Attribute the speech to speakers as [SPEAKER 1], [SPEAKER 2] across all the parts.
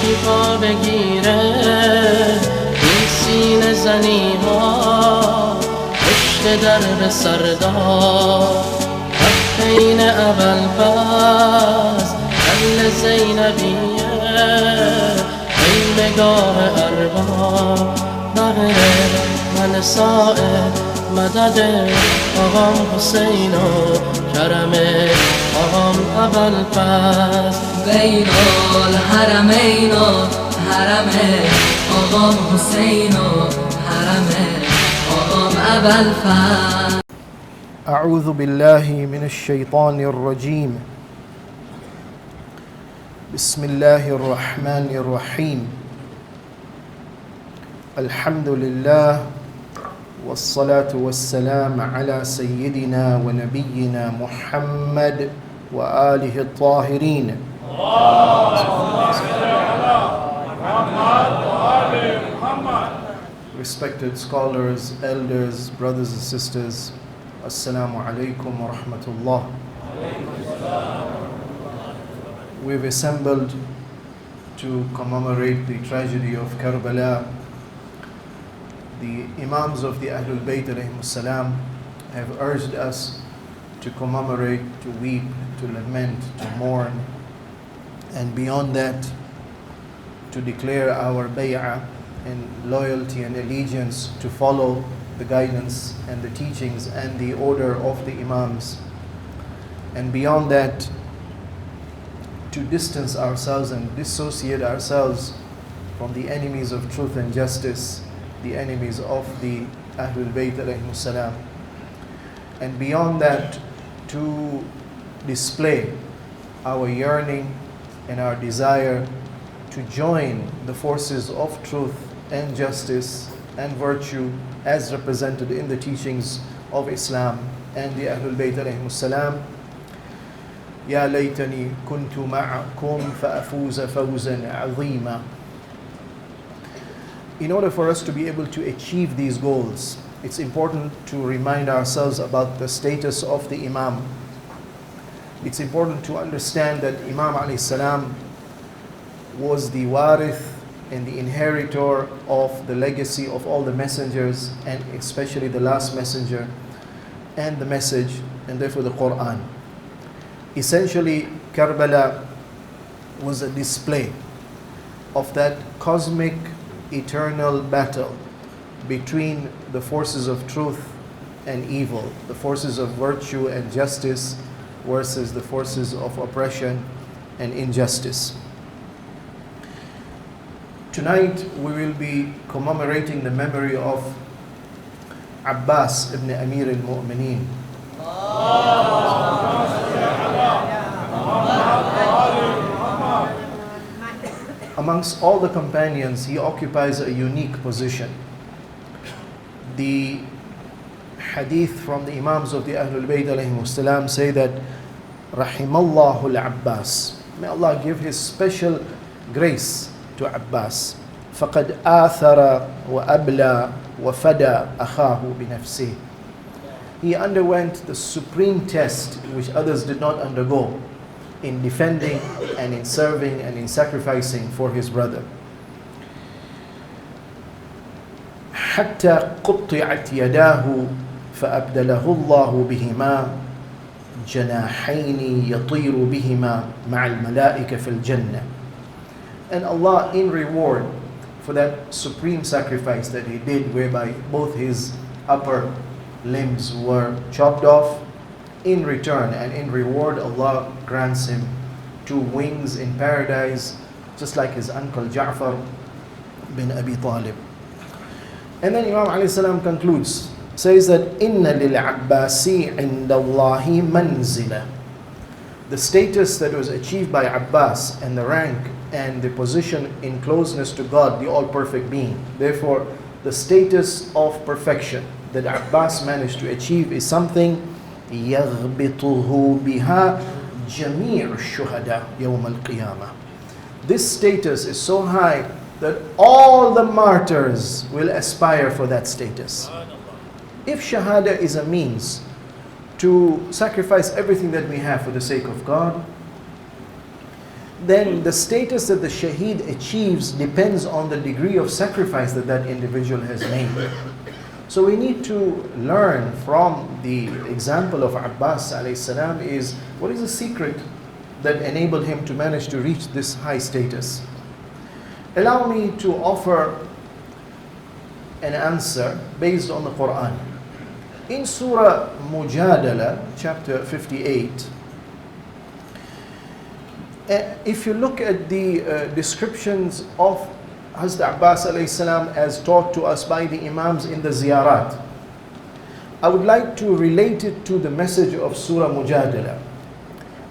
[SPEAKER 1] شفا بگیره این سینه زنی ها پشت درد سردار حقین اول پس دل زینبیه خیمگاه ارباب بغل من سائل مدد آقام حسین و کرم آقام اول پس
[SPEAKER 2] بین الحرمین و حرم آقام حسین و حرم آقام اول پس.
[SPEAKER 3] أعوذ بالله من الشيطان الرجيم. بسم الله الرحمن الرحيم. الحمد لله والصلاة والسلام على سيدنا ونبينا محمد وآله الطاهرين. Respected scholars, elders, brothers and sisters, Assalamu alaikum wa rahmatullah. We've assembled to commemorate the tragedy of Karbala. The Imams of the Ahlul Bayt alayhimus salam have urged us to commemorate, to weep, to lament, to mourn, and beyond that, to declare our bay'ah and loyalty and allegiance to follow the guidance and the teachings and the order of the Imams. And beyond that, to distance ourselves and dissociate ourselves from the enemies of truth and justice, the enemies of the Ahlul Bayt alayhimus salam. And beyond that, to display our yearning and our desire to join the forces of truth and justice and virtue as represented in the teachings of Islam and the Ahlul Bayt alayhimus salam. Ya laytani kuntu ma'akum fa'afuza fawzan 'azima. In order for us to be able to achieve these goals, it's important to remind ourselves about the status of the Imam. It's important to understand that Imam alayhi salam was the warith and the inheritor of the legacy of all the messengers, and especially the last messenger and the message, and therefore the Quran. Essentially, Karbala was a display of that cosmic eternal battle between the forces of truth and evil, the forces of virtue and justice versus the forces of oppression and injustice. Tonight we will be commemorating the memory of Abbas ibn Amir al-Mu'mineen. Amongst all the companions, he occupies a unique position. The hadith from the Imams of the Ahlul Bayt alayhimus salam say that Rahimallahu al-Abbas. May Allah give His special grace to Abbas. فَقَدْ آثَرَ وَأَبْلَى وَفَدَى أَخَاهُ بِنَفْسِهِ. He underwent the supreme test which others did not undergo in defending and in serving and in sacrificing for his brother. حتى قطعت يداه فأبدله الله بهما جناحين يطير بهما مع الملائكة في الجنة. And Allah, in reward for that supreme sacrifice that he did, whereby both his upper limbs were chopped off, in return and in reward, Allah grants him two wings in paradise, just like his uncle Ja'far bin Abi Talib. And then Imam alayhi salam concludes, says that Inna lil Abbasi inda Allahi manzila. The status that was achieved by Abbas and the rank and the position in closeness to God, the all-perfect being. Therefore, the status of perfection that Abbas managed to achieve is something يَغْبِطُهُ بِهَا جَمِيعُ الشُّهَدَى يَوْمَ الْقِيَامَةِ. This status is so high that all the martyrs will aspire for that status. If shahada is a means to sacrifice everything that we have for the sake of God, then the status that the shaheed achieves depends on the degree of sacrifice that that individual has made. So we need to learn from the example of Abbas alayhi salam is what is the secret that enabled him to manage to reach this high status. Allow me to offer an answer based on the Quran. In Surah Mujadala, chapter 58, if you look at the descriptions of Hazrat Abbas alayhi salam as taught to us by the Imams in the ziyarat, I would like to relate it to the message of Surah Mujadala.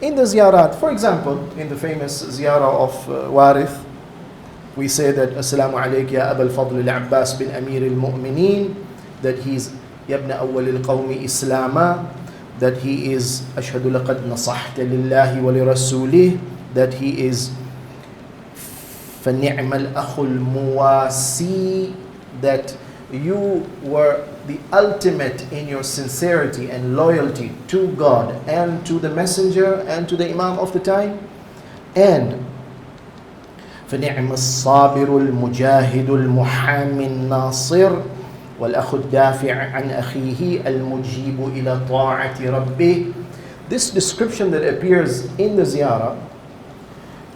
[SPEAKER 3] In the ziyarat, for example, in the famous ziyarah of Warith, we say that Assalamu alayka ya Abul Fadl al-Abbas bin Amir al-Mu'mineen, that he's Yabna Awwal al-Qawmi Islama, that he is Ashhadu laqad nasahta lillahi wa li rasulih, that he is فَنِعْمَ الْأَخُ الْمُوَاسِي, that you were the ultimate in your sincerity and loyalty to God and to the messenger and to the imam of the time. And فَنِعْمَ الصَّابِرُ الْمُجَاهِدُ الْمُحَامِ النَّاصِرُ وَالْأَخُ الدَّافِعُ عَنْ أَخِيهِ الْمُجِيبُ إِلَى طَاعَةِ رَبِّهِ. This description that appears in the ziyarah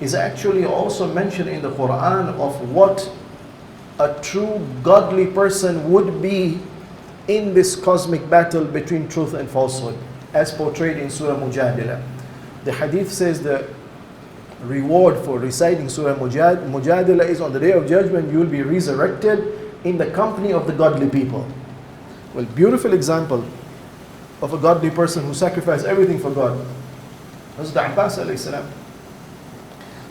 [SPEAKER 3] is actually also mentioned in the Quran of what a true godly person would be in this cosmic battle between truth and falsehood, as portrayed in Surah Mujadala. The hadith says the reward for reciting Surah Mujadala is on the day of judgment you will be resurrected in the company of the godly people. Well, beautiful example of a godly person who sacrificed everything for God. That's the Abbas alayhi salam.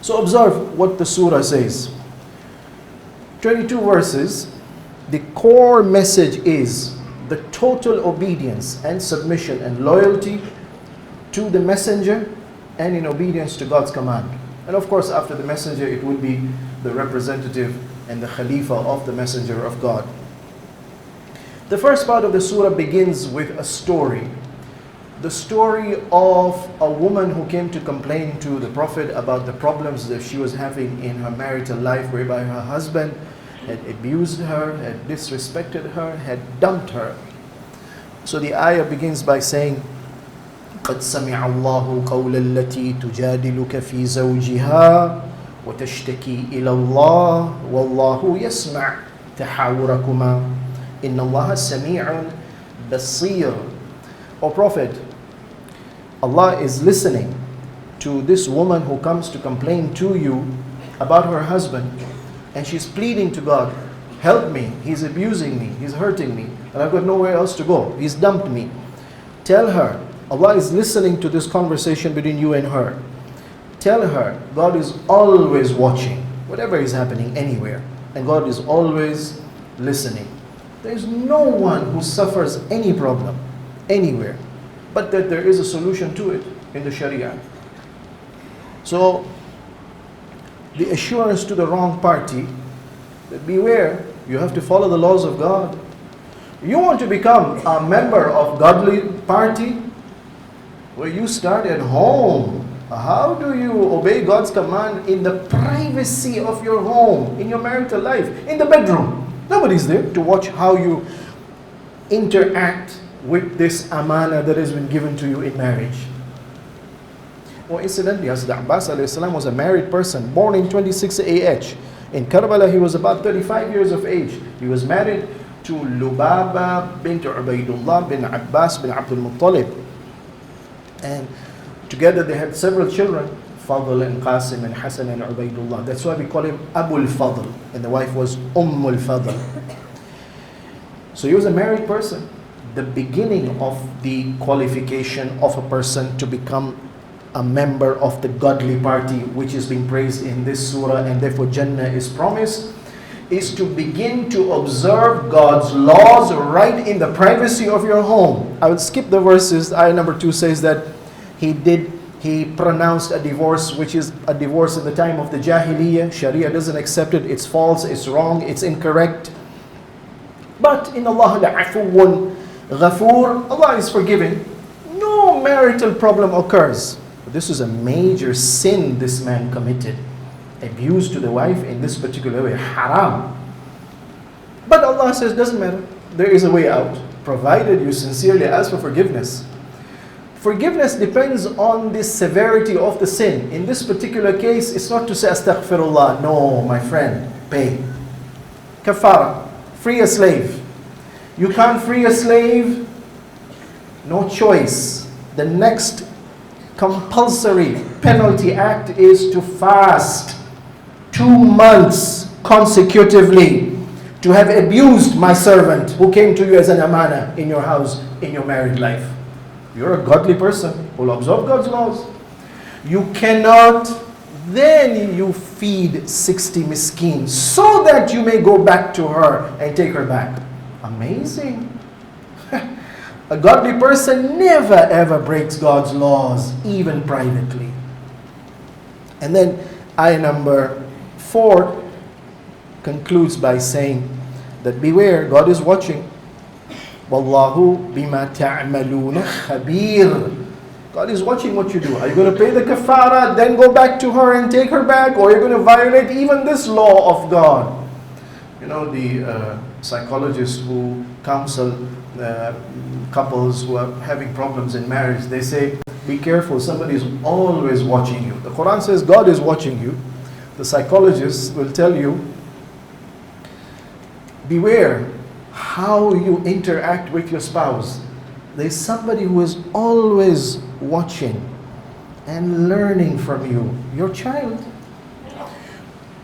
[SPEAKER 3] So observe what the surah says. 22 verses. The core message is the total obedience and submission and loyalty to the messenger and in obedience to God's command. And of course, after the messenger, it will be the representative and the khalifa of the messenger of God. The first part of the surah begins with a story. The story of a woman who came to complain to the Prophet about the problems that she was having in her marital life, whereby her husband had abused her, had disrespected her, had dumped her. So the ayah begins by saying, قَدْ سَمِعَ اللَّهُ قَوْلَ الَّتِي تُجَادِلُكَ فِي زَوْجِهَا وَتَشْتَكِي إِلَى اللَّهِ وَاللَّهُ يَسْمَعُ تَحَاوُرَكُمَا إِنَّ اللَّهَ سَمِيعٌ بَصِيرٌ. O Prophet, Allah is listening to this woman who comes to complain to you about her husband, and she's pleading to God, help me, he's abusing me, he's hurting me, and I've got nowhere else to go, he's dumped me. Tell her, Allah is listening to this conversation between you and her. Tell her, God is always watching, whatever is happening anywhere, and God is always listening. There is no one who suffers any problem anywhere, but that there is a solution to it in the Sharia. So the assurance to the wrong party that beware, you have to follow the laws of God. You want to become a member of godly party? Well, you start at home. How do you obey God's command in the privacy of your home, in your marital life, in the bedroom? Nobody's there to watch how you interact with this amana that has been given to you in marriage. Well, incidentally, Hazrat Abbas alayhi salam was a married person, born in 26 AH. In Karbala, he was about 35 years of age. He was married to Lubaba bint Ubaidullah bin Abbas bin Abdul Muttalib. And together they had several children, Fadl and Qasim and Hassan and Ubaidullah. That's why we call him Abul Fadl. And the wife was Ummul Fadl. So he was a married person. The beginning of the qualification of a person to become a member of the godly party, which is being praised in this surah, and therefore Jannah is promised, is to begin to observe God's laws right in the privacy of your home. I will skip the verses. Ayah number 2 says that he pronounced a divorce, which is a divorce in the time of the Jahiliyyah. Sharia doesn't accept it. It's false, it's wrong, it's incorrect. But in Allah la'afuwun Ghafoor, Allah is forgiving. No marital problem occurs. This is a major sin this man committed. Abuse to the wife in this particular way, haram. But Allah says, doesn't matter. There is a way out, provided you sincerely ask for forgiveness. Forgiveness depends on the severity of the sin. In this particular case, it's not to say astaghfirullah. No, my friend, pay. Kafara, free a slave. You can't free a slave, no choice. The next compulsory penalty act is to fast 2 months consecutively, to have abused my servant who came to you as an amana in your house, in your married life. You're a godly person who will observe God's laws. You cannot, then you feed 60 miskeen so that you may go back to her and take her back. Amazing. A godly person never ever breaks God's laws, even privately. And then ayah number 4 concludes by saying that beware, God is watching. Wallahu bima ta'maluna khabir. God is watching what you do. Are you going to pay the kafara, then go back to her and take her back? Or are you going to violate even this law of God? You know, the psychologists who counsel couples who are having problems in marriage, they say, be careful, somebody is always watching you. The Quran says God is watching you. The psychologists will tell you, beware how you interact with your spouse. There's somebody who is always watching and learning from you, your child.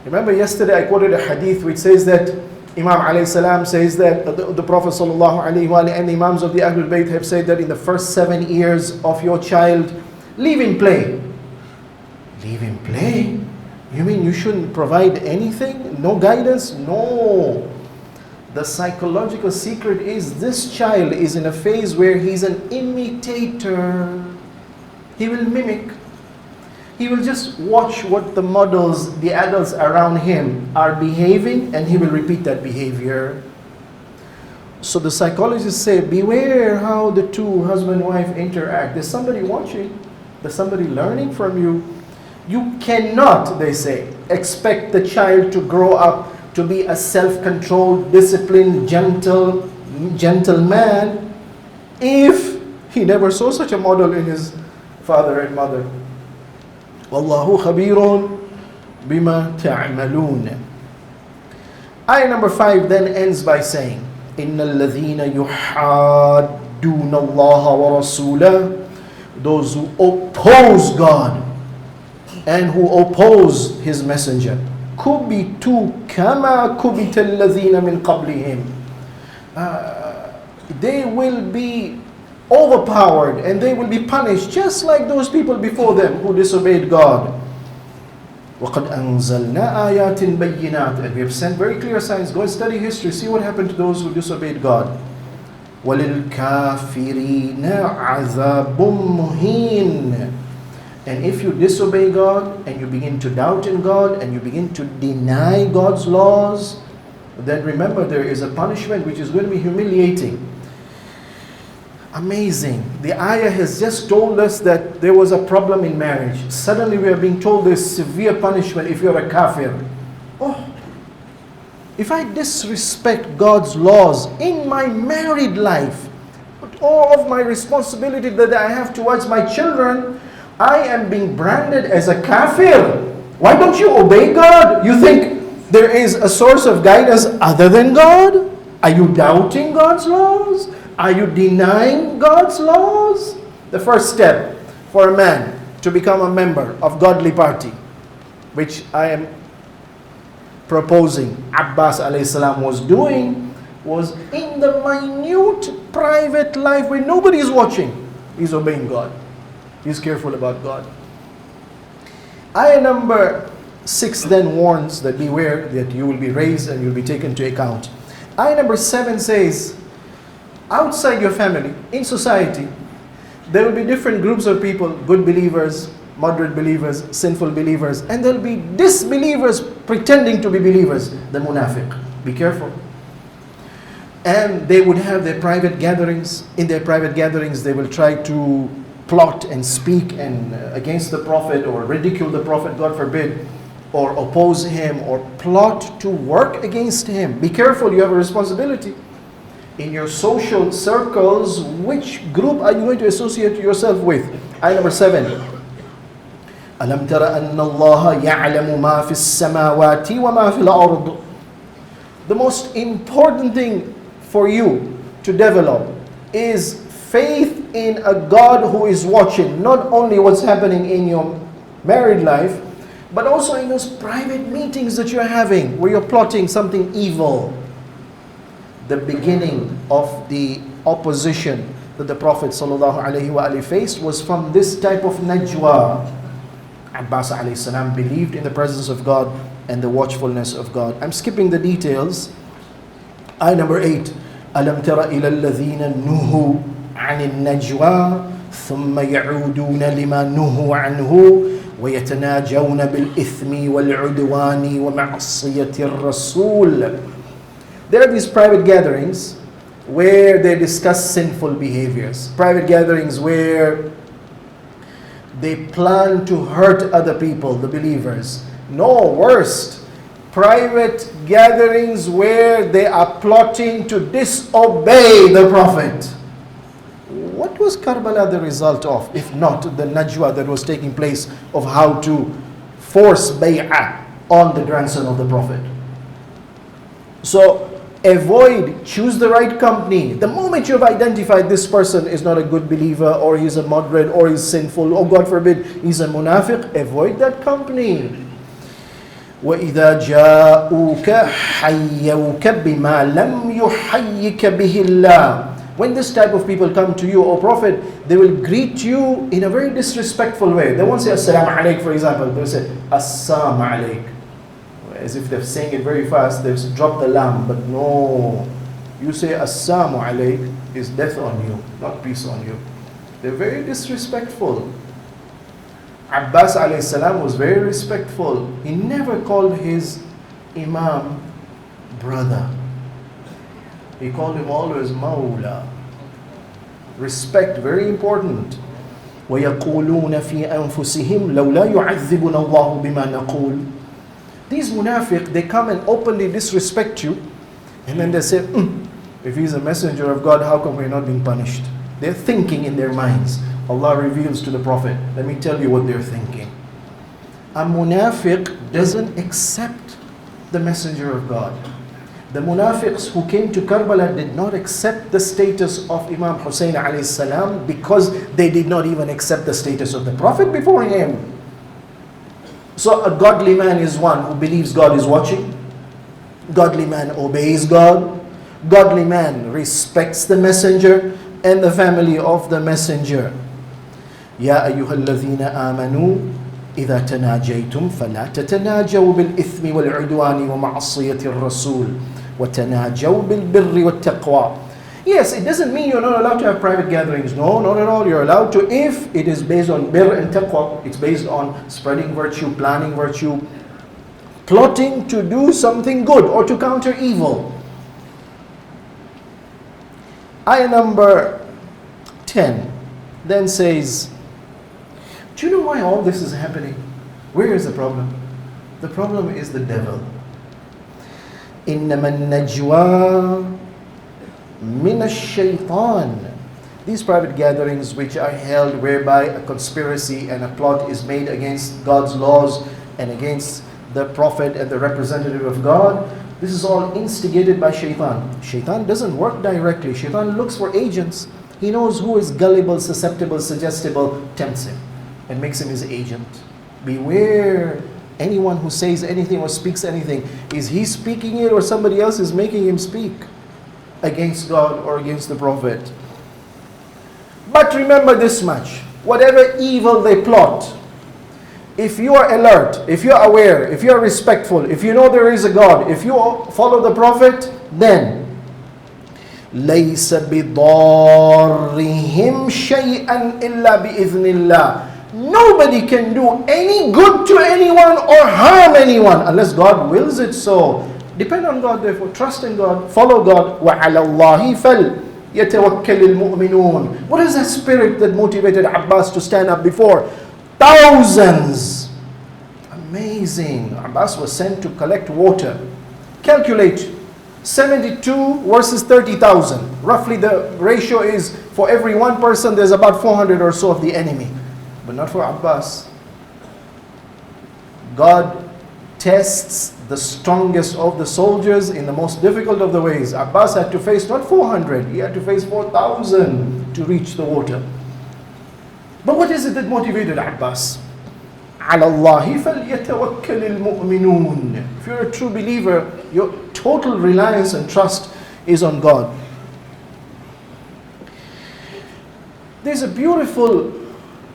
[SPEAKER 3] Remember yesterday I quoted a hadith which says that Imam alayhi salam says that the Prophet sallallahu alayhi wa and the Imams of the Ahlul Bayt have said that in the first 7 years of your child, leave him play. Leave him play? You mean you shouldn't provide anything? No guidance? No. The psychological secret is this child is in a phase where he's an imitator. He will mimic. He will just watch what the models, the adults around him are behaving, and he will repeat that behavior. So the psychologists say, beware how the two husband and wife interact. There's somebody watching. There's somebody learning from you. You cannot, they say, expect the child to grow up to be a self-controlled, disciplined, gentle man if he never saw such a model in his father and mother. Wallahu khabirun bima ta'malun. Ayah number 5 then ends by saying, Innal ladhina yuhadduna Allah wa rasulah, those who oppose God and who oppose His Messenger. Kubitu kama kubita alladhina min qablihim. They will be overpowered and they will be punished just like those people before them who disobeyed God. وَقَدْ أَنزَلْنَا آيَاتٍ بَيِّنَاتٍ. And we have sent very clear signs. Go and study history. See what happened to those who disobeyed God. وَلِلْكَافِرِينَ عَذَابٌ مُهِينٌ. And if you disobey God and you begin to doubt in God and you begin to deny God's laws, then remember there is a punishment which is going to be humiliating. Amazing. The ayah has just told us that there was a problem in marriage. Suddenly we are being told there's severe punishment if you're a kafir. Oh, if I disrespect God's laws in my married life, with all of my responsibility that I have towards my children, I am being branded as a kafir. Why don't you obey God? You think there is a source of guidance other than God? Are you doubting God's laws? Are you denying God's laws? The first step for a man to become a member of godly party, which I am proposing Abbas alayhi salam was doing, was in the minute private life where nobody is watching. He's obeying God. He's careful about God. Ayah number 6 then warns that beware that you will be raised and you will be taken to account. Ayah number 7 says, outside your family, in society, there will be different groups of people, good believers, moderate believers, sinful believers, and there will be disbelievers pretending to be believers, the munafiq. Be careful. And they would have their private gatherings. In their private gatherings, they will try to plot and speak and against the Prophet, or ridicule the Prophet, God forbid, or oppose him, or plot to work against him. Be careful, you have a responsibility. In your social circles, which group are you going to associate yourself with? Ayah number 7. أَلَمْ تَرَ أَنَّ اللَّهَ يَعْلَمُ مَا فِي السَّمَاوَاتِ وَمَا فِي الْأَرْضِ. The most important thing for you to develop is faith in a God who is watching not only what's happening in your married life, but also in those private meetings that you're having where you're plotting something evil. The beginning of the opposition that the Prophet ﷺ faced was from this type of najwa. Abbas ﷺ believed in the presence of God and the watchfulness of God. I'm skipping the details. Ayah number 8. أَلَمْ تَرَ إِلَى الَّذِينَ نُهُوا عَنِ النَّجْوَى ثُمَّ يَعُودُونَ لِمَا نُهُوا عَنْهُ وَيَتَنَاجَوْنَ بِالْإِثْمِ وَالْعُدْوَانِ وَمَعْصِيَةِ الرَّسُولِ. There are these private gatherings where they discuss sinful behaviors. Private gatherings where they plan to hurt other people, the believers. No, worst. Private gatherings where they are plotting to disobey the Prophet. What was Karbala the result of, if not the najwa that was taking place of how to force bay'ah on the grandson of the Prophet? So, choose the right company. The moment you've identified this person is not a good believer, or he's a moderate, or he's sinful, or God forbid, he's a munafiq, avoid that company. وَإِذَا جَاءُوكَ حَيَّوْكَ بِمَا لَمْ يُحَيِّكَ بِهِ اللَّهِ. When this type of people come to you, O Prophet, they will greet you in a very disrespectful way. They won't say Assalamu alaikum, for example. They'll say Assalamu alaikum, as if they're saying it very fast. They've dropped the lam. But no, you say Assalamu alaikum is death on you, not peace on you. They're very disrespectful. Abbas alayhi salam was very respectful. He never called his imam brother. He called him always Mawla. Respect, very important. وَيَقُولُونَ فِي أَنفُسِهِمْ لَوْلَا يُعَذِّبُنَ اللَّهُ بِمَا نَقُولُ. These munafiq, they come and openly disrespect you, and then they say, if he's a messenger of God, how come we're not being punished? They're thinking in their minds. Allah reveals to the Prophet, let me tell you what they're thinking. A munafiq doesn't accept the messenger of God. The munafiqs who came to Karbala did not accept the status of Imam Hussein alayhi salam because they did not even accept the status of the Prophet before him. So a godly man is one who believes God is watching. Godly man obeys God. Godly man respects the messenger and the family of the messenger. يا أيها الذين آمنوا إذا تناجيتم فلا تتناجوا بالإثم والعدوان ومعصية الرسول وتناجوا بالبر والتقوى. Yes, it doesn't mean you're not allowed to have private gatherings. No, not at all. You're allowed to if it is based on birr and taqwa. It's based on spreading virtue, planning virtue, plotting to do something good or to counter evil. Ayah number 10 then says, do you know why all this is happening? Where is the problem? The problem is the devil. إِنَّمَا النَّجْوَى مِنَ الشَّيْطَانِ. These private gatherings which are held whereby a conspiracy and a plot is made against God's laws and against the Prophet and the representative of God, this is all instigated by shaitan. Shaitan doesn't work directly. Shaitan looks for agents. He knows who is gullible, susceptible, suggestible, tempts him and makes him his agent. Beware anyone who says anything or speaks anything. Is he speaking it or somebody else is making him speak against God or against the Prophet? But remember this much. Whatever evil they plot, if you are alert, if you are aware, if you are respectful, if you know there is a God, if you follow the Prophet, then لَيْسَ بِضَارِّهِمْ شَيْئًا إِلَّا بِإِذْنِ اللَّهِ. Nobody can do any good to anyone or harm anyone unless God wills it so. Depend on God, therefore. Trust in God. Follow God. وَعَلَى اللَّهِ فَلْيَتَوَكَّلِ الْمُؤْمِنُونَ. What is that spirit that motivated Abbas to stand up before thousands? Amazing. Abbas was sent to collect water. Calculate 72 versus 30,000. Roughly the ratio is, for every one person there's about 400 or so of the enemy. But not for Abbas. God tests the strongest of the soldiers in the most difficult of the ways. Abbas had to face not 400, he had to face 4,000 to reach the water. But what is it that motivated Abbas? عَلَى اللَّهِ فَلْيَتَوَكَّلِ الْمُؤْمِنُونَ. If you're a true believer, your total reliance and trust is on God. There's a beautiful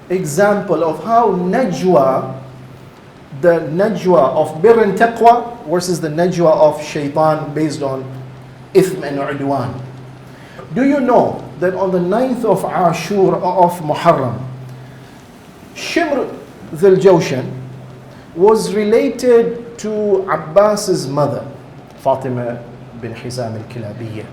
[SPEAKER 3] example of how najwa, the najwa of bir and taqwa versus the najwa of shaitan based on ithm and udwan. Do you know that on the 9th of Ashur of Muharram, Shimr Dhul Jawshan was related to Abbas's mother, Fatima bin Hizam al-Kilabiyya.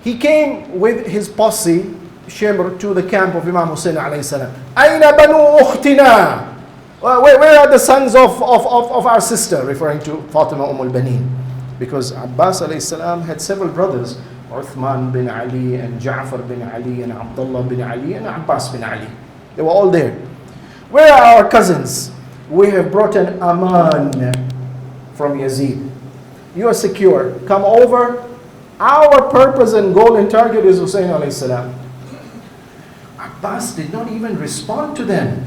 [SPEAKER 3] He came with his posse, Shimr, to the camp of Imam Hussein alayhi salam. Aina banu ukhtina? Where are the sons of our sister? Referring to Fatima al-Banin. Because Abbas alayhi salam had several brothers, Uthman bin Ali and Ja'far bin Ali and Abdullah bin Ali and Abbas bin Ali. They were all there. Where are our cousins? We have brought an aman from Yazid. You are secure. Come over. Our purpose and goal and target is Hussein alayhi salam. Abbas did not even respond to them.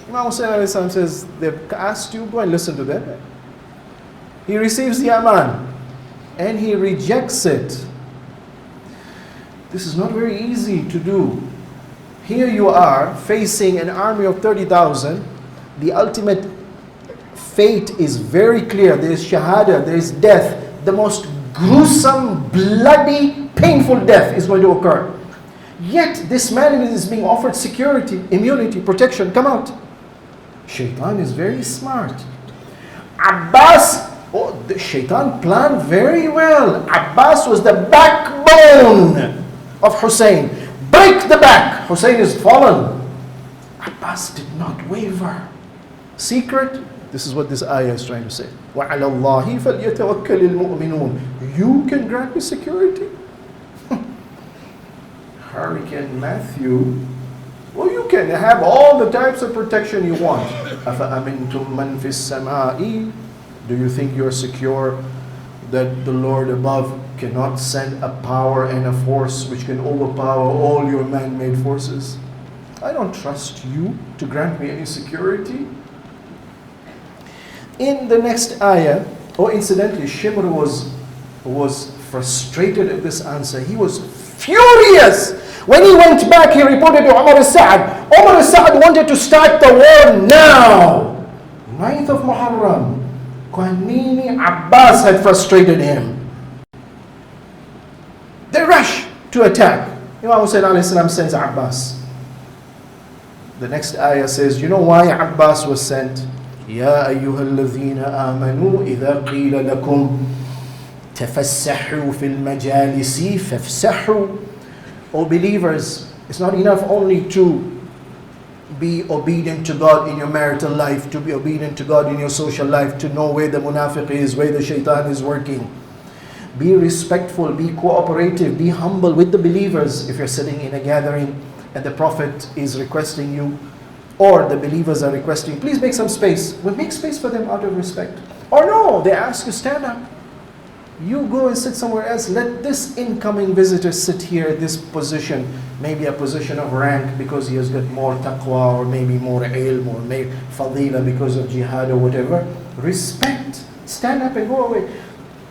[SPEAKER 3] Imam Hussein alayhi salam says, they've asked you, go and listen to them. He receives the aman and he rejects it. This is not very easy to do. Here you are facing an army of 30,000. The ultimate fate is very clear. There is shahada, there is death. The most gruesome, bloody, painful death is going to occur. Yet this man is being offered security, immunity, protection. Come out. Shaitan is very smart. Abbas, the shaitan planned very well. Abbas was the backbone of Hussein. Break the back. Hussein is fallen. Abbas did not waver. Secret, this is what this ayah is trying to say. وَعَلَى اللَّهِ فَلْيَتَوَكَّلِ الْمُؤْمِنُونَ. You can grant me security? Hurricane Matthew, well, you can have all the types of protection you want. أَفَأَمِنْتُم مَّن فِي السَّمَاءِ. Do you think you're secure that the Lord above cannot send a power and a force which can overpower all your man-made forces? I don't trust you to grant me any security. In the next ayah, incidentally, Shimr was frustrated at this answer. He was furious. When he went back, he reported to Umar al-Sa'ad. Umar al-Sa'ad wanted to start the war now. 9th of Muharram. Kwanini Abbas had frustrated him. They rush to attack. Imam Hussein alayhi salam sends Abbas. The next ayah says, you know why Abbas was sent? يا أيها الذين آمنوا إذا قيل لكم تفسحوا في المجالس فافسحوا. O believers, it's not enough only to be obedient to God in your marital life, to be obedient to God in your social life, to know where the munafiq is, where the shaitan is working. Be respectful, be cooperative, be humble with the believers. If you're sitting in a gathering and the Prophet is requesting you, or the believers are requesting, please make some space. Well, make space for them out of respect. Or no, they ask you, stand up. You go and sit somewhere else. Let this incoming visitor sit here at this position. Maybe a position of rank because he has got more taqwa, or maybe more ilm, or maybe fadila because of jihad or whatever. Respect. Stand up and go away.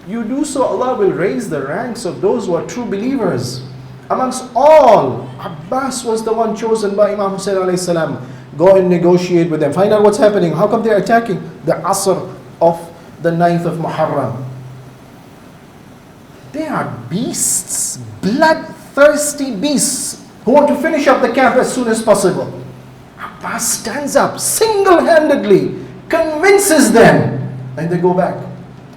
[SPEAKER 3] You do so, Allah will raise the ranks of those who are true believers. Amongst all, Abbas was the one chosen by Imam Hussein alayhi salam. Go and negotiate with them. Find out what's happening. How come they're attacking the Asr of the 9th of Muharram? They are beasts, bloodthirsty beasts who want to finish up the camp as soon as possible. Abbas stands up single-handedly, convinces them, and they go back.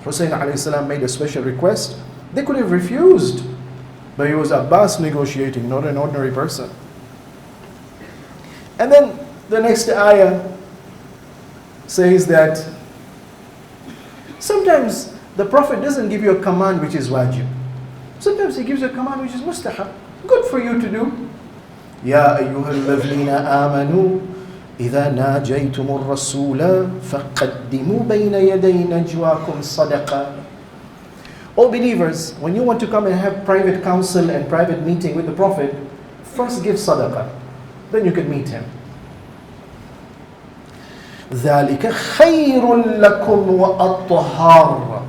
[SPEAKER 3] Hussein alayhi salam made a special request. They could have refused. But it was Abbas negotiating, not an ordinary person. And then the next ayah says that sometimes the Prophet doesn't give you a command which is wajib. Sometimes he gives you a command which is mustahab. Good for you to do. يا أيها الذين آمنوا إذا ناجيتم الرسول فقدموا بين يدي نجواكم صدقة. O believers, when you want to come and have private counsel and private meeting with the Prophet, first give sadaqah. Then you can meet him. ذَلِكَ خَيْرٌ لَكُمْ وَأَطْهَارٌ.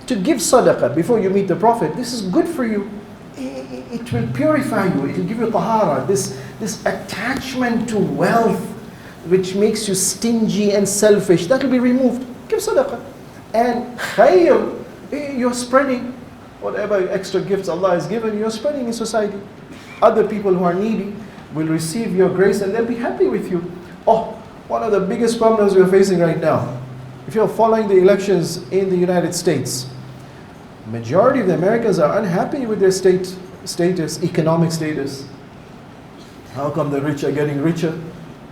[SPEAKER 3] To give sadaqah before you meet the Prophet, this is good for you. It will purify you. It will give you tahara. This attachment to wealth which makes you stingy and selfish, that will be removed. Give sadaqah. And khayr, you're spreading whatever extra gifts Allah has given, you're spreading in society. Other people who are needy will receive your grace and they'll be happy with you. Oh, one of the biggest problems we're facing right now, if you're following the elections in the United States, majority of the Americans are unhappy with their status, economic status. How come the rich are getting richer?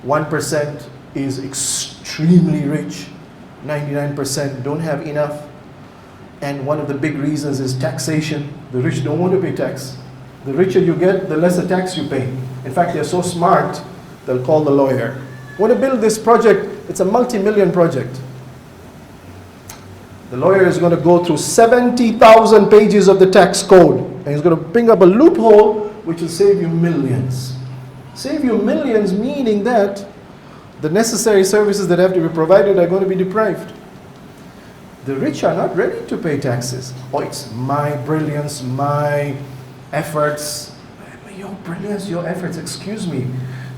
[SPEAKER 3] 1% is extremely rich. 99% don't have enough. And one of the big reasons is taxation. The rich don't want to pay tax. The richer you get, the lesser tax you pay. In fact, they're so smart, they'll call the lawyer. Want to build this project, it's a multi-million project. The lawyer is going to go through 70,000 pages of the tax code. And he's going to bring up a loophole which will save you millions. Save you millions, meaning that the necessary services that have to be provided are going to be deprived. The rich are not ready to pay taxes. Oh, it's my brilliance, my efforts. Your brilliance, your efforts, excuse me.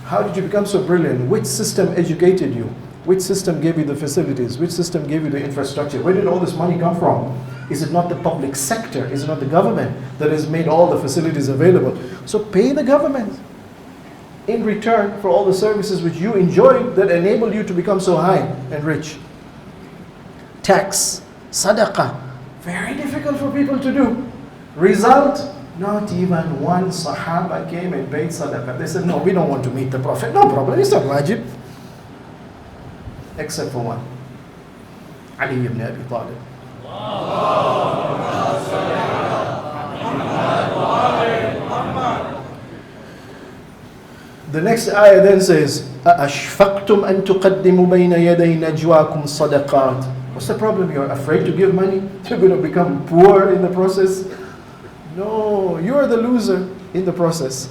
[SPEAKER 3] How did you become so brilliant? Which system educated you? Which system gave you the facilities? Which system gave you the infrastructure? Where did all this money come from? Is it not the public sector? Is it not the government that has made all the facilities available? So pay the government in return for all the services which you enjoyed that enable you to become so high and rich. Tax, sadaqah, very difficult for people to do. Result, not even one Sahaba came and paid sadaqah. They said, no, we don't want to meet the Prophet. No problem, it's not wajib. Except for one, Ali ibn Abi Talib. The next ayah then says, أَأَشْفَقْتُمْ أَن تُقَدِّمُوا بَيْنَ يَدَيْ نَجْوَاكُمْ صَدَقَاتٍ. What's the problem? You're afraid to give money? You're going to become poor in the process? No, you're the loser in the process.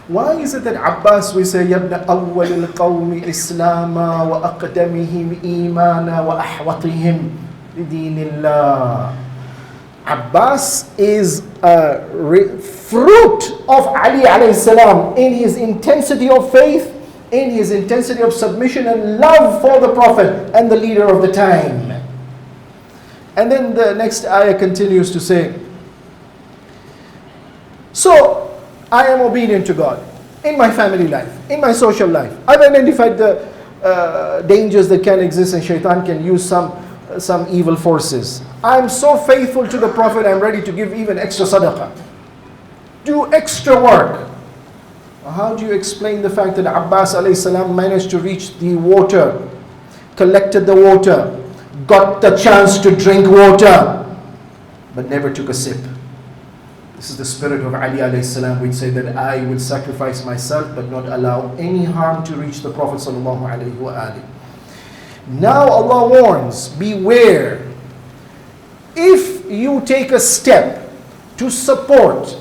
[SPEAKER 3] Why is it that Abbas, we say, يَبْنَ أَوَّلِ الْقَوْمِ إِسْلَامًا وَأَقْدَمِهِمْ إِيمَانًا وَأَحْوَطِهِمْ لِدِينِ اللَّهِ. Abbas is a fruit of Ali alayhi salam in his intensity of faith, in his intensity of submission and love for the Prophet and the leader of the time. And then the next ayah continues to say, so I am obedient to God in my family life, in my social life. I've identified the dangers that can exist and shaitan can use some evil forces. I'm so faithful to the Prophet, I'm ready to give even extra sadaqah. Do extra work. How do you explain the fact that Abbas alayhi salam managed to reach the water, collected the water, got the chance to drink water, but never took a sip? This is the spirit of Ali alayhi salam, which say that I will sacrifice myself but not allow any harm to reach the Prophet sallallahu alayhi wa alihi. Now Allah warns, beware. If you take a step to support,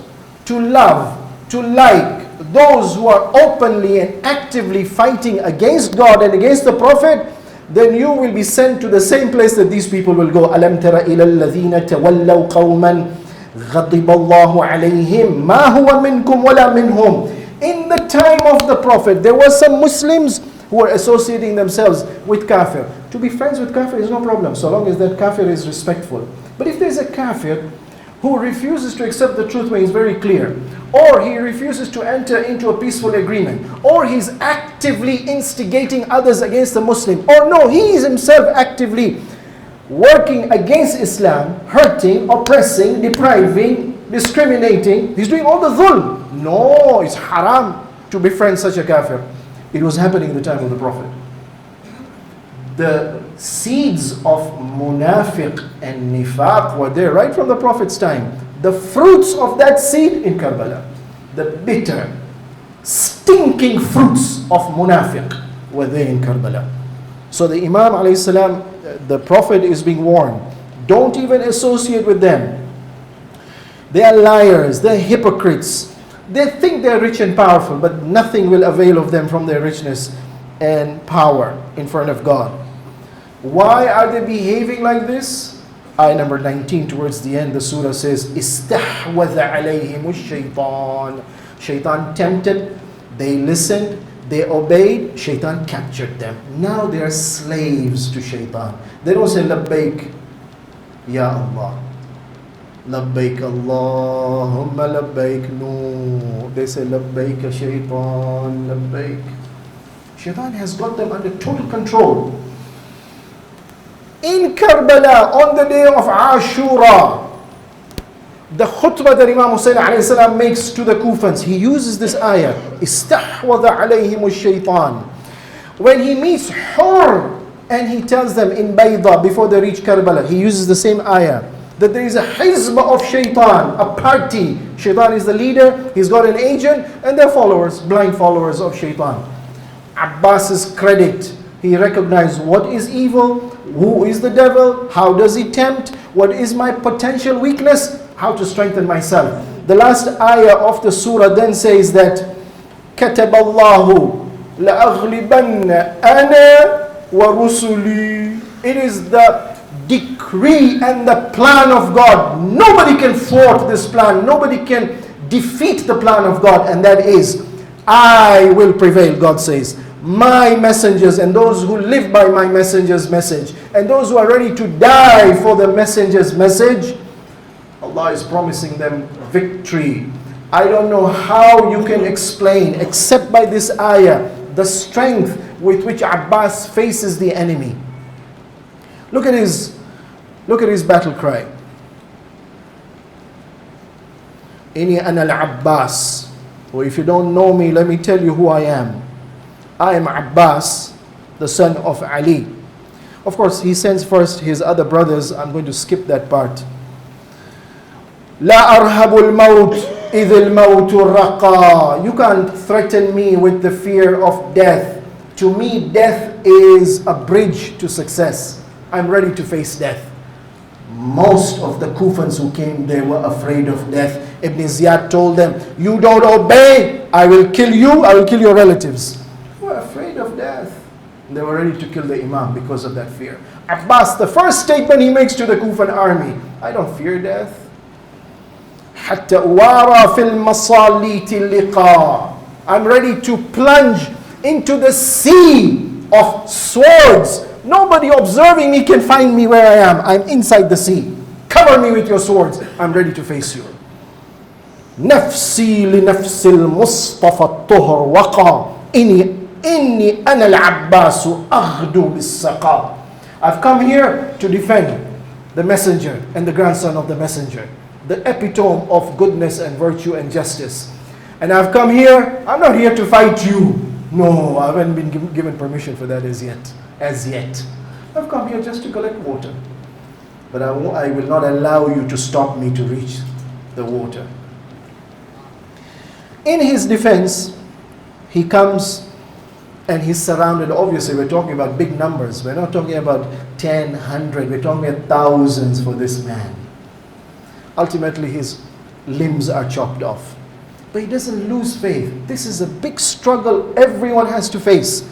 [SPEAKER 3] to love, to like those who are openly and actively fighting against God and against the Prophet, then you will be sent to the same place that these people will go. أَلَمْ تَرَ إِلَى الَّذِينَ تَوَلَّوْا قَوْمًا غَضِبَ اللَّهُ عَلَيْهِمْ مَا هُوَ مِنْكُمْ وَلَا مِنْهُمْ. In the time of the Prophet, there were some Muslims who were associating themselves with kafir. To be friends with kafir is no problem, so long as that kafir is respectful. But if there's a kafir who refuses to accept the truth when he's very clear, or he refuses to enter into a peaceful agreement, or he's actively instigating others against the Muslim, or no, he is himself actively working against Islam, hurting, oppressing, depriving discriminating. He's doing all the dhulm. No, it's haram to befriend such a kafir. It was happening in the time of the Prophet. The seeds of munafiq and nifaq were there right from the Prophet's time. The fruits of that seed in Karbala, the bitter, stinking fruits of munafiq were there in Karbala. So the Imam alayhi salam, the Prophet is being warned, don't even associate with them. They are liars, they are hypocrites. They think they are rich and powerful, but nothing will avail of them from their richness and power in front of God. Why are they behaving like this? Ayah number 19 towards the end, the surah says, إِسْتَحْوَذَ عَلَيْهِمُ الشَّيْطَانِ. Shaitan tempted, they listened, they obeyed, shaitan captured them. Now they are slaves to shaitan. They don't say, Labbaik, Ya Allah. Labbaik Allahumma labbaik. No, they say, Labbaik shaitan, labbaik. Shaitan has got them under total control. In Karbala, on the day of Ashura, the khutbah that Imam Hussein alayhi salam makes to the Kufans, he uses this ayah, إِسْتَحْوَذَ عَلَيْهِمُ الشَّيْطَانِ. When he meets Hur, and he tells them in Bayda, before they reach Karbala, he uses the same ayah, that there is a hizb of shaitan, a party. Shaitan is the leader, he's got an agent, and they're followers, blind followers of shaitan. Abbas's credit, he recognized what is evil, who is the devil, how does he tempt, what is my potential weakness, how to strengthen myself. The last ayah of the surah then says that كَتَبَ اللَّهُ لَأَغْلِبَنَّ أَنَا وَرُسُلِي. It is the decree and the plan of God. Nobody can thwart this plan. Nobody can defeat the plan of God. And that is, I will prevail, God says. My messengers and those who live by my messenger's message and those who are ready to die for the messenger's message, Allah is promising them victory. I don't know how you can explain, except by this ayah, the strength with which Abbas faces the enemy. Look at his battle cry. Inni ana al-Abbas. Or if you don't know me, let me tell you who I am. I am Abbas, the son of Ali. Of course, he sends first his other brothers. I'm going to skip that part. La arhabul maut idhil mautu raqa. You can't threaten me with the fear of death. To me, death is a bridge to success. I'm ready to face death. Most of the Kufans who came there were afraid of death. Ibn Ziyad told them, you don't obey, I will kill you, I will kill your relatives. They were afraid of death. They were ready to kill the Imam because of that fear. Abbas, the first statement he makes to the Kufan army, I don't fear death. حتى أوارى في المصاليت اللقاء. I'm ready to plunge into the sea of swords. Nobody observing me can find me where I am. I'm inside the sea. Cover me with your swords. I'm ready to face you. نفسي لنفس المصطفى الطهر وقى إني أنا العباس أغدو بالسقا. I've come here to defend the messenger and the grandson of the messenger, the epitome of goodness and virtue and justice. And I've come here, I'm not here to fight you. No, I haven't been given permission for that as yet. I've come here just to collect water. But I will not allow you to stop me to reach the water. In his defense, he comes and he's surrounded. Obviously, we're talking about big numbers. We're not talking about 10, 100. We're talking about thousands for this man. Ultimately, his limbs are chopped off. But he doesn't lose faith. This is a big struggle everyone has to face.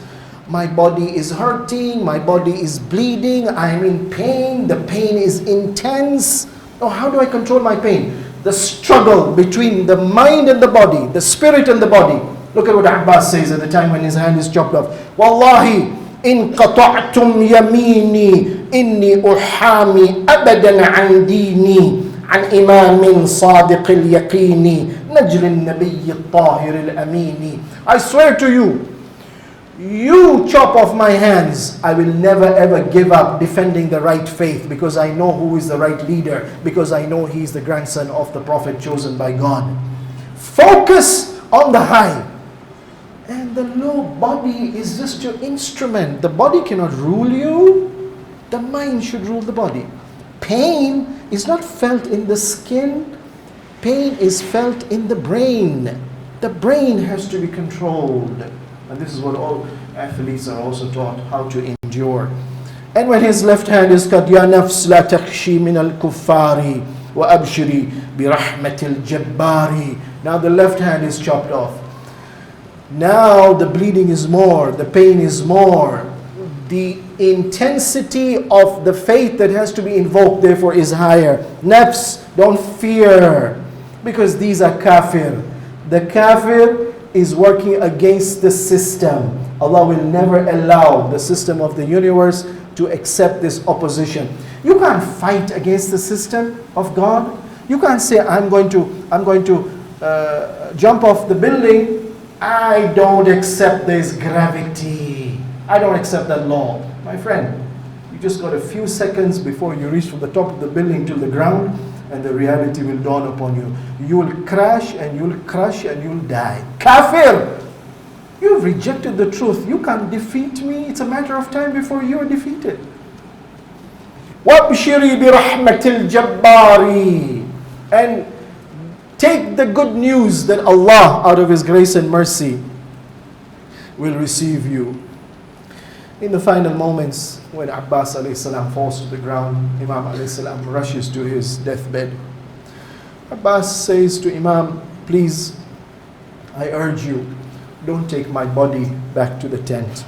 [SPEAKER 3] My body is hurting. My body is bleeding. I'm in pain. The pain is intense. Oh, how do I control my pain? The struggle between the mind and the body, the spirit and the body. Look at what Abbas says at the time when his hand is chopped off. Wallahi, in qata'tum yamini, inni uhami abadan an dini. عن إمام صادق اليقين نجل النبي الطاهر الأمين. I swear to you, you chop off my hands, I will never ever give up defending the right faith, because I know who is the right leader, because I know he is the grandson of the Prophet chosen by God. Focus on the high. And the low body is just your instrument. The body cannot rule you. The mind should rule the body. Pain is not felt in the skin. Pain is felt in the brain. The brain has to be controlled. And this is what all athletes are also taught, how to endure. And when his left hand is cut, Ya nafs la takhshi min al-kuffari wa abshiri bi rahmatil jabbari. Now the left hand is chopped off. Now the bleeding is more, the pain is more. The intensity of the faith that has to be invoked therefore is higher. Nafs, don't fear, because these are kafir. The kafir is working against the system. Allah will never allow the system of the universe to accept this opposition. You can't fight against the system of God. You can't say, I'm going to jump off the building. I don't accept this gravity. I don't accept that law. My friend, you just got a few seconds before you reach from the top of the building to the ground, and the reality will dawn upon you. You will crash and you'll crush and you'll die. Kafir! You've rejected the truth. You can't defeat me. It's a matter of time before you are defeated. وَابْشِرِي بِرَحْمَةِ الْجَبَّارِ. And take the good news that Allah, out of His grace and mercy, will receive you. In the final moments, when Abbas a.s. falls to the ground, Imam a.s. rushes to his deathbed. Abbas says to Imam, please, I urge you, don't take my body back to the tent.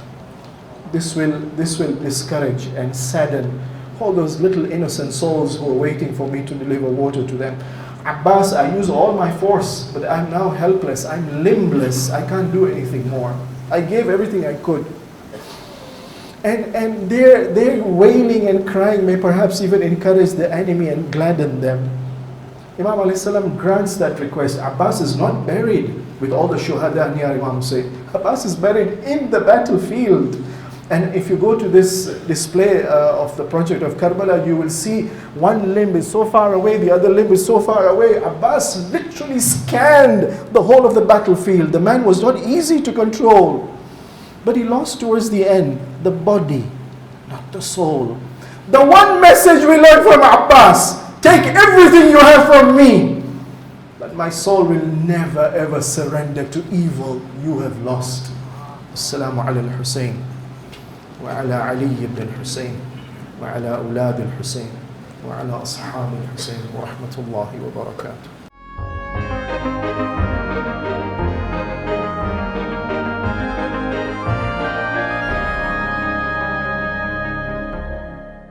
[SPEAKER 3] This will discourage and sadden all those little innocent souls who are waiting for me to deliver water to them. Abbas, I use all my force, but I'm now helpless. I'm limbless. I can't do anything more. I gave everything I could. And their wailing and crying may perhaps even encourage the enemy and gladden them. Imam a.s. grants that request. Abbas is not buried with all the shuhada near Imam Hussein. Abbas is buried in the battlefield. And if you go to this display of the project of Karbala, you will see one limb is so far away, the other limb is so far away. Abbas literally scanned the whole of the battlefield. The man was not easy to control. But he lost towards the end the body, not the soul. The one message we learned from Abbas, take everything you have from me, but my soul will never ever surrender to evil. You have lost. Assalamu ala al-Husayn. وعلى علي بن الحسين وعلى أولاد الحسين وعلى أصحاب الحسين ورحمة الله وبركاته.